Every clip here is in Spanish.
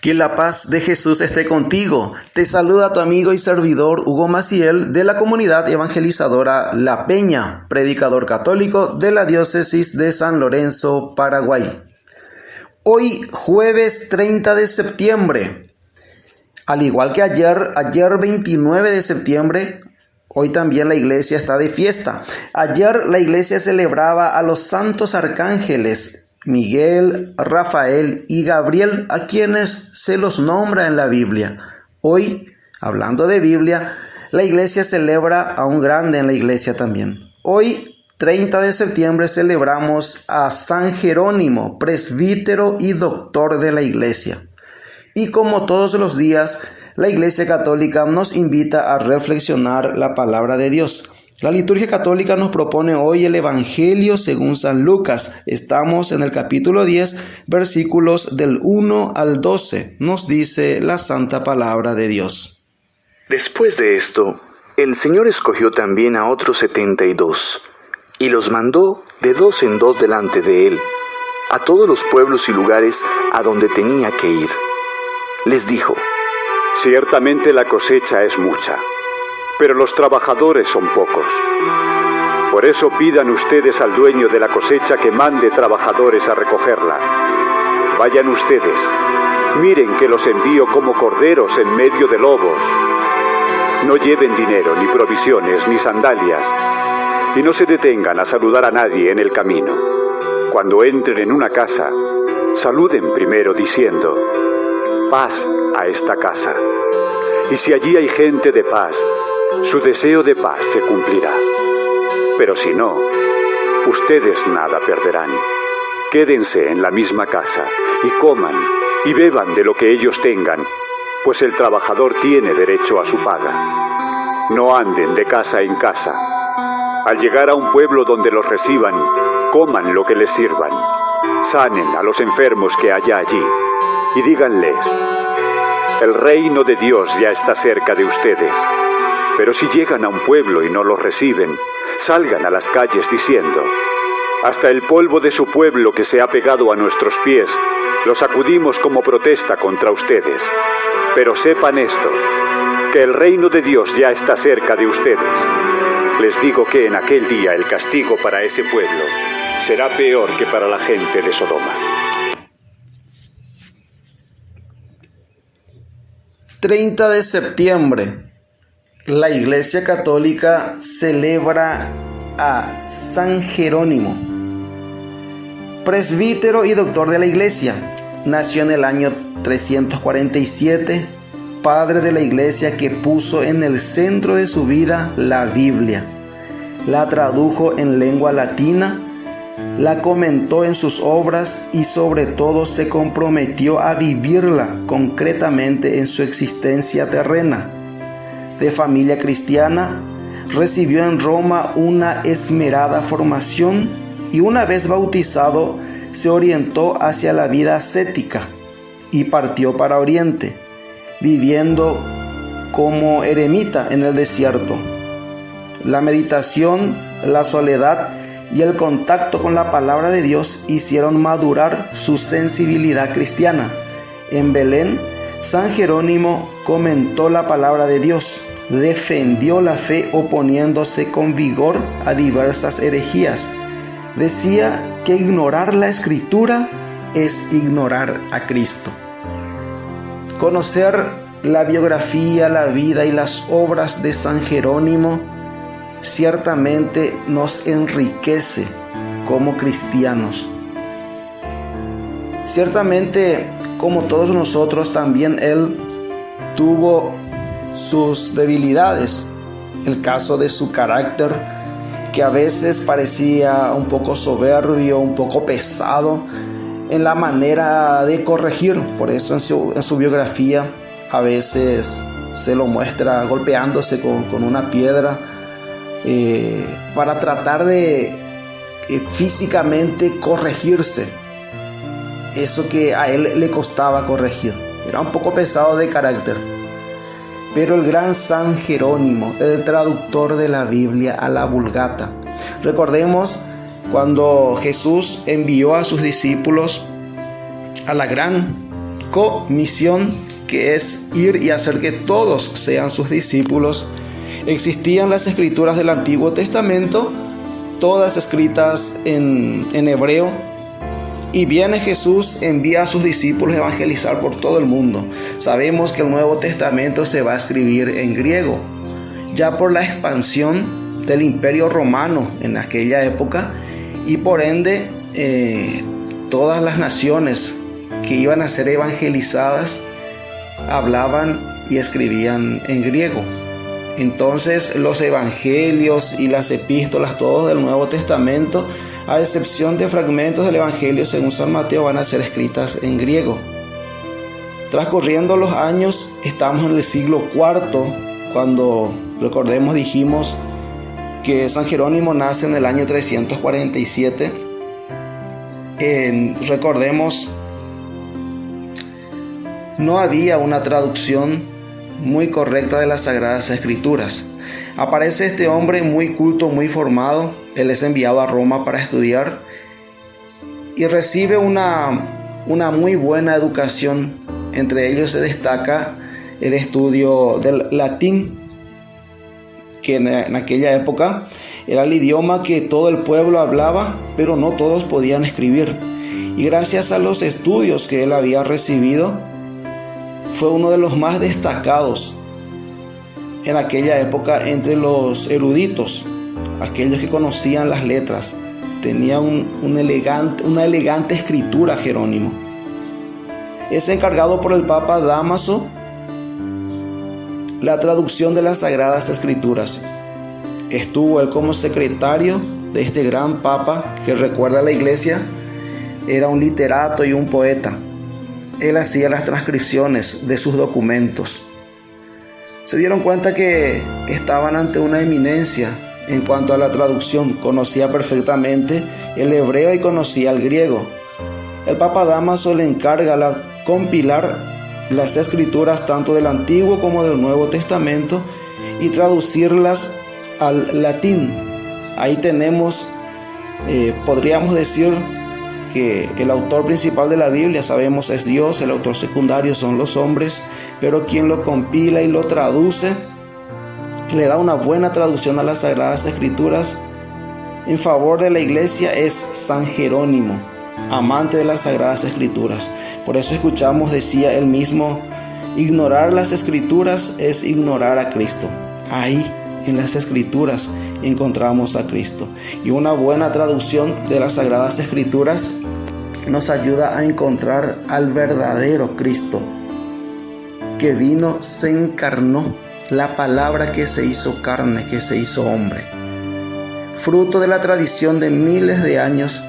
Que la paz de Jesús esté contigo. Te saluda tu amigo y servidor Hugo Maciel de la comunidad evangelizadora La Peña, predicador católico de la diócesis de San Lorenzo, Paraguay. Hoy jueves 30 de septiembre, al igual que ayer 29 de septiembre, hoy también la iglesia está de fiesta. Ayer la iglesia celebraba a los santos arcángeles Miguel, Rafael y Gabriel, a quienes se los nombra en la Biblia. Hoy, hablando de Biblia, la iglesia celebra a un grande en la iglesia también. Hoy, 30 de septiembre, celebramos a San Jerónimo, presbítero y doctor de la iglesia. Y como todos los días, la Iglesia Católica nos invita a reflexionar la palabra de Dios. La liturgia católica nos propone hoy el Evangelio según San Lucas. Estamos en el capítulo 10, versículos del 1 al 12. Nos dice la santa palabra de Dios. Después de esto, el Señor escogió también a otros 72, y los mandó de dos en dos delante de él, a todos los pueblos y lugares a donde tenía que ir. Les dijo: Ciertamente la cosecha es mucha, pero los trabajadores son pocos. Por eso pidan ustedes al dueño de la cosecha que mande trabajadores a recogerla. Vayan ustedes, miren que los envío como corderos en medio de lobos. No lleven dinero, ni provisiones, ni sandalias, y no se detengan a saludar a nadie en el camino. Cuando entren en una casa, saluden primero diciendo: paz a esta casa. Y si allí hay gente de paz, su deseo de paz se cumplirá. Pero si no, ustedes nada perderán. Quédense en la misma casa y coman y beban de lo que ellos tengan, pues el trabajador tiene derecho a su paga. No anden de casa en casa. Al llegar a un pueblo donde los reciban, coman lo que les sirvan. Sanen a los enfermos que haya allí y díganles: el reino de Dios ya está cerca de ustedes. Pero si llegan a un pueblo y no los reciben, salgan a las calles diciendo: hasta el polvo de su pueblo que se ha pegado a nuestros pies, lo sacudimos como protesta contra ustedes. Pero sepan esto, que el reino de Dios ya está cerca de ustedes. Les digo que en aquel día el castigo para ese pueblo será peor que para la gente de Sodoma. 30 de septiembre, la Iglesia Católica celebra a San Jerónimo, presbítero y doctor de la Iglesia. Nació en el año 347, padre de la Iglesia que puso en el centro de su vida la Biblia. La tradujo en lengua latina, la comentó en sus obras y sobre todo se comprometió a vivirla concretamente en su existencia terrena. De familia cristiana, recibió en Roma una esmerada formación y una vez bautizado se orientó hacia la vida ascética y partió para Oriente, viviendo como eremita en el desierto. La meditación, la soledad y el contacto con la palabra de Dios hicieron madurar su sensibilidad cristiana. En Belén, San Jerónimo comentó la palabra de Dios, defendió la fe oponiéndose con vigor a diversas herejías. Decía que ignorar la Escritura es ignorar a Cristo. Conocer la biografía, la vida y las obras de San Jerónimo ciertamente nos enriquece como cristianos. Ciertamente, como todos nosotros, también él tuvo sus debilidades. El caso de su carácter, que a veces parecía un poco soberbio, un poco pesado en la manera de corregir. Por eso en su biografía a veces se lo muestra golpeándose con una piedra, para tratar de físicamente corregirse eso que a él le costaba corregir. Era un poco pesado de carácter. Pero el gran San Jerónimo, el traductor de la Biblia a la Vulgata. Recordemos cuando Jesús envió a sus discípulos a la gran comisión, que es ir y hacer que todos sean sus discípulos. Existían las escrituras del Antiguo Testamento, todas escritas en hebreo, y viene Jesús, envía a sus discípulos a evangelizar por todo el mundo. Sabemos que el Nuevo Testamento se va a escribir en griego, ya por la expansión del Imperio Romano en aquella época, y por ende todas las naciones que iban a ser evangelizadas hablaban y escribían en griego. Entonces los evangelios y las epístolas, todos del Nuevo Testamento, a excepción de fragmentos del Evangelio según San Mateo, van a ser escritas en griego. Transcurriendo los años, estamos en el siglo IV, cuando, recordemos, dijimos que San Jerónimo nace en el año 347. Recordemos, no había una traducción muy correcta de las Sagradas Escrituras. Aparece este hombre muy culto, muy formado. Él es enviado a Roma para estudiar y recibe una muy buena educación. Entre ellos se destaca el estudio del latín, que en aquella época era el idioma que todo el pueblo hablaba, pero no todos podían escribir. Y gracias a los estudios que él había recibido, fue uno de los más destacados en aquella época entre los eruditos, aquellos que conocían las letras. Tenía una elegante escritura Jerónimo. Es encargado por el Papa Dámaso la traducción de las Sagradas Escrituras. Estuvo él como secretario de este gran Papa que, recuerda a la Iglesia, era un literato y un poeta. Él hacía las transcripciones de sus documentos. Se dieron cuenta que estaban ante una eminencia en cuanto a la traducción. Conocía perfectamente el hebreo y conocía el griego. El Papa Dámaso le encarga compilar las escrituras tanto del Antiguo como del Nuevo Testamento y traducirlas al latín. Ahí tenemos, podríamos decir, que el autor principal de la Biblia, sabemos, es Dios. El autor secundario son los hombres, pero quien lo compila y lo traduce, le da una buena traducción a las Sagradas Escrituras en favor de la Iglesia, es San Jerónimo, amante de las Sagradas Escrituras. Por eso escuchamos, decía él mismo, ignorar las Escrituras es ignorar a Cristo. Ahí en las Escrituras encontramos a Cristo, y una buena traducción de las Sagradas Escrituras nos ayuda a encontrar al verdadero Cristo, que vino, se encarnó, la palabra que se hizo carne, que se hizo hombre, fruto de la tradición de miles de años.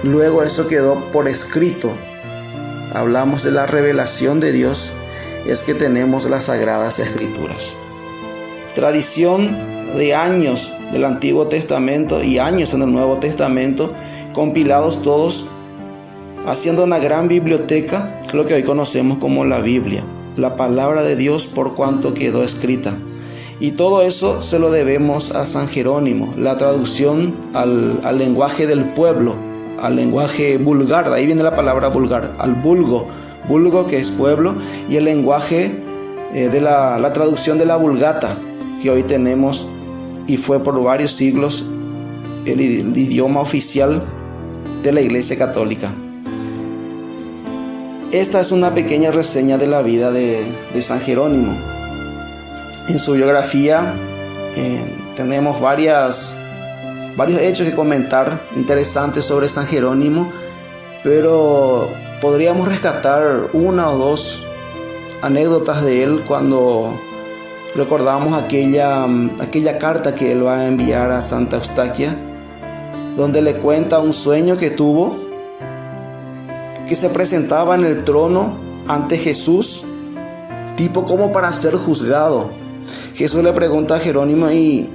Luego eso quedó por escrito. Hablamos de la revelación de Dios, es que tenemos las Sagradas Escrituras. Tradición de años del Antiguo Testamento y años en el Nuevo Testamento, compilados todos, haciendo una gran biblioteca, lo que hoy conocemos como la Biblia, la palabra de Dios por cuanto quedó escrita. Y todo eso se lo debemos a San Jerónimo, la traducción al lenguaje del pueblo, al lenguaje vulgar, de ahí viene la palabra vulgar, al vulgo que es pueblo, y el lenguaje de la traducción de la Vulgata, que hoy tenemos y fue por varios siglos el idioma oficial de la Iglesia Católica. Esta es una pequeña reseña de la vida de San Jerónimo. En su biografía tenemos varios hechos que comentar interesantes sobre San Jerónimo, pero podríamos rescatar una o dos anécdotas de él cuando recordamos aquella carta que él va a enviar a Santa Eustaquia, donde le cuenta un sueño que tuvo, que se presentaba en el trono ante Jesús, tipo como para ser juzgado. Jesús le pregunta a Jerónimo: ¿y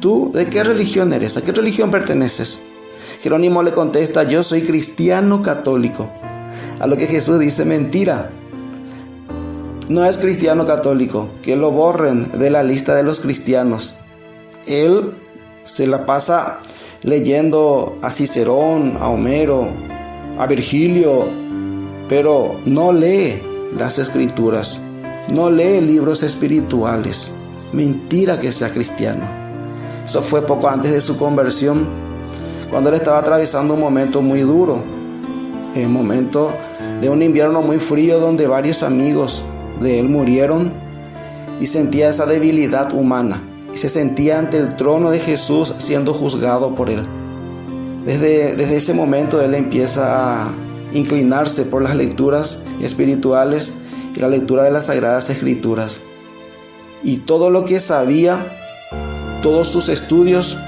tú de qué religión eres? ¿A qué religión perteneces? Jerónimo le contesta: yo soy cristiano católico. A lo que Jesús dice: mentira, no es cristiano católico, que lo borren de la lista de los cristianos. Él se la pasa leyendo a Cicerón, a Homero, a Virgilio, pero no lee las escrituras, no lee libros espirituales. Mentira que sea cristiano. Eso fue poco antes de su conversión, cuando él estaba atravesando un momento muy duro, un momento de un invierno muy frío donde varios amigos de él murieron, y sentía esa debilidad humana y se sentía ante el trono de Jesús siendo juzgado por él. Desde ese momento él empieza a inclinarse por las lecturas espirituales y la lectura de las Sagradas Escrituras, y todo lo que sabía, todos sus estudios,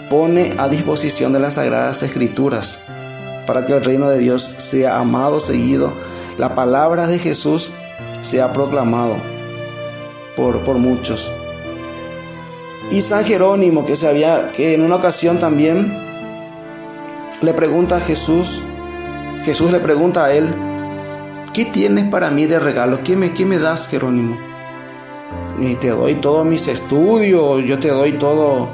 pone a disposición de las Sagradas Escrituras para que el reino de Dios sea amado, seguido, la palabra de Jesús sea proclamado por muchos. Y San Jerónimo, que en una ocasión también le pregunta a Jesús le pregunta a él: ¿qué tienes para mí de regalo? ¿Qué me das, Jerónimo? Y te doy todos mis estudios, yo te doy todo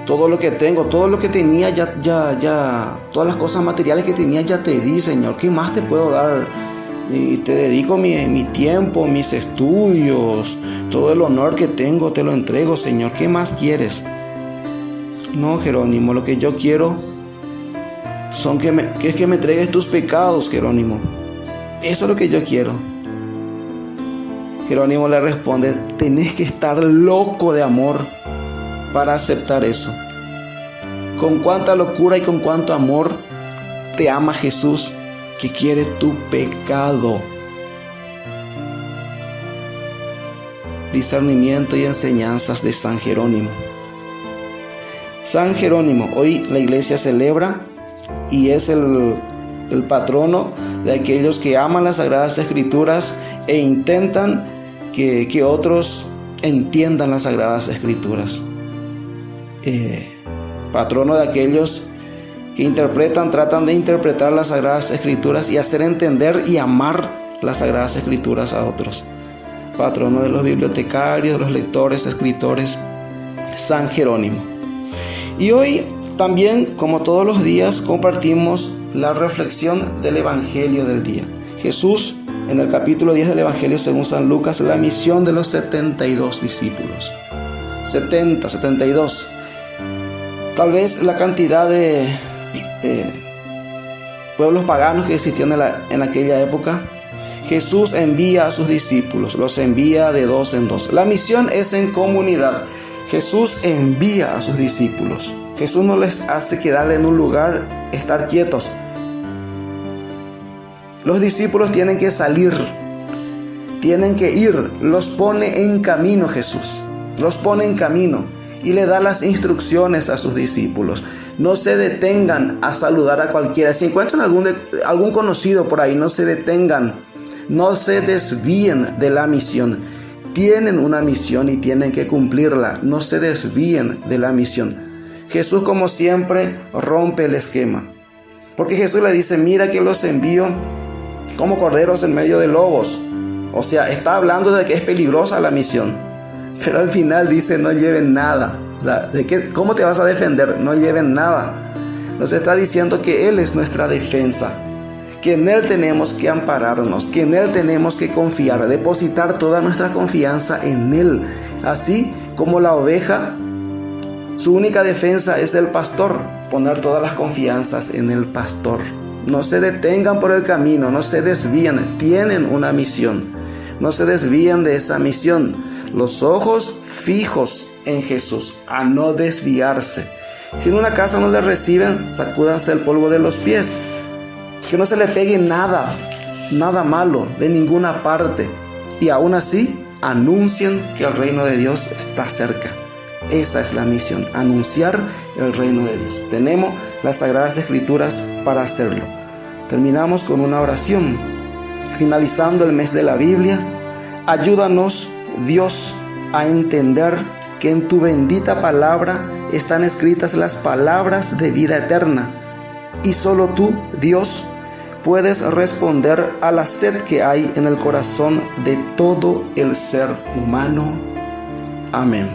lo que tengo, todo lo que tenía, ya, todas las cosas materiales que tenía ya te di, Señor. ¿Qué más te puedo dar? Y te dedico mi tiempo, mis estudios, todo el honor que tengo te lo entrego, Señor. ¿Qué más quieres? No, Jerónimo, lo que yo quiero es que me entregues tus pecados, Jerónimo. Eso es lo que yo quiero. Jerónimo le responde: tenés que estar loco de amor para aceptar eso. Con cuánta locura y con cuánto amor te ama Jesús, que quiere tu pecado. Discernimiento y enseñanzas de San Jerónimo. San Jerónimo, hoy la iglesia celebra y es el patrono de aquellos que aman las Sagradas Escrituras e intentan que otros entiendan las Sagradas Escrituras. Patrono de aquellos que tratan de interpretar las Sagradas Escrituras y hacer entender y amar las Sagradas Escrituras a otros. Patrono de los bibliotecarios, de los lectores, escritores, San Jerónimo. Y hoy también, como todos los días, compartimos la reflexión del Evangelio del día. Jesús, en el capítulo 10 del Evangelio según San Lucas, la misión de los 72 discípulos. 72. Tal vez la cantidad de pueblos paganos que existían en aquella época. Jesús envía a sus discípulos, los envía de dos en dos. La misión es en comunidad. Jesús envía a sus discípulos. Jesús no les hace quedar en un lugar, estar quietos. Los discípulos tienen que salir, tienen que ir. Los pone en camino Jesús. Los pone en camino y le da las instrucciones a sus discípulos. No se detengan a saludar a cualquiera. Si encuentran algún conocido por ahí, no se detengan. No se desvíen de la misión. Tienen una misión y tienen que cumplirla. No se desvíen de la misión. Jesús, como siempre, rompe el esquema. Porque Jesús le dice: mira que los envío como corderos en medio de lobos. O sea, está hablando de que es peligrosa la misión. Pero al final dice: no lleven nada. O sea, ¿cómo te vas a defender? No lleven nada. Nos está diciendo que Él es nuestra defensa, que en Él tenemos que ampararnos, que en Él tenemos que confiar, depositar toda nuestra confianza en Él. Así como la oveja, su única defensa es el pastor, poner todas las confianzas en el pastor. No se detengan por el camino, no se desvíen, tienen una misión. No se desvíen de esa misión. Los ojos fijos en Jesús, a no desviarse. Si en una casa no les reciben, sacúdanse el polvo de los pies. Que no se le pegue nada malo de ninguna parte. Y aún así, anuncien que el reino de Dios está cerca. Esa es la misión, anunciar el reino de Dios. Tenemos las Sagradas Escrituras para hacerlo. Terminamos con una oración. Finalizando el mes de la Biblia, ayúdanos, Dios, a entender que en tu bendita palabra están escritas las palabras de vida eterna. Y solo tú, Dios, puedes responder a la sed que hay en el corazón de todo el ser humano. Amén.